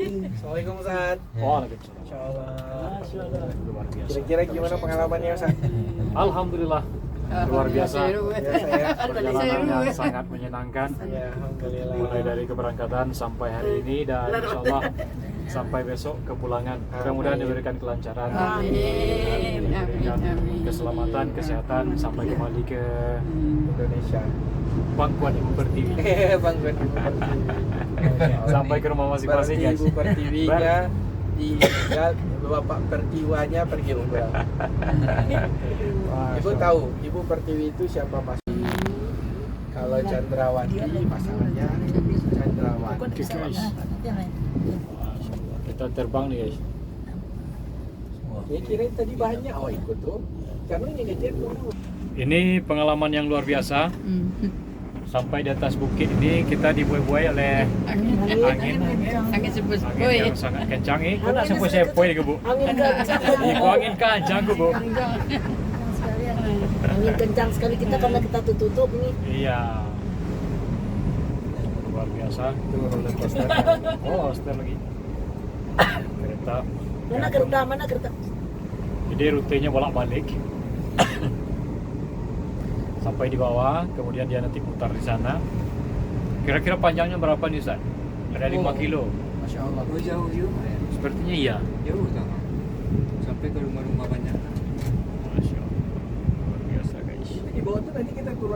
Assalamualaikum Ustaz. Waalaikumsalam. Insyaallah. Luar biasa. Kira-kira gimana pengalamannya Ustaz? Alhamdulillah. Luar biasa. Biasa ya. Perjalanan yang sangat menyenangkan. Ya, alhamdulillah. Mulai dari keberangkatan sampai hari ini dan insya Allah sampai besok kepulangan. Mudah-mudahan diberikan kelancaran, diberikan keselamatan, kesehatan sampai kembali ke Indonesia. pangkuan Ibu Pertiwi. Bang Gwen Ibu Pertiwi. Sampai ke rumah masing-masing guys. Ibu Pertiwinya tinggal, Bapak Pertiwanya pergi umrah. Ibu tahu Ibu Pertiwi itu siapa Mas? Kalau Chandrawati pasangannya Chandrawati. Oke guys. Kita terbang nih guys. Ya kira tadi banyak ikut tuh. Karena ini kecil tuh. Ini pengalaman yang luar biasa. Sampai di atas bukit ini kita dibuai-buai oleh angin yang sangat kencang ini. Kau nak sepoi-sepoi ke Bu? Angin kencang. Ikut angin kencang ke Bu? Angin kencang sekali kita karena kita tutup nih. Iya. Luar biasa. Itu roller coaster. Oh, coaster lagi. Kereta. Mana kereta? Jadi rutenya bolak-balik. Sampai di bawah, kemudian dia nanti putar di sana. Kira-kira panjangnya berapa nih Ustaz? Ada 5 kilo. Masya Allah. Oh jauh juga ya? Sepertinya iya. Jauh sama. Sampai ke rumah-rumah banyak. Masya Allah. Luar biasa guys. Di bawah tuh nanti kita turun.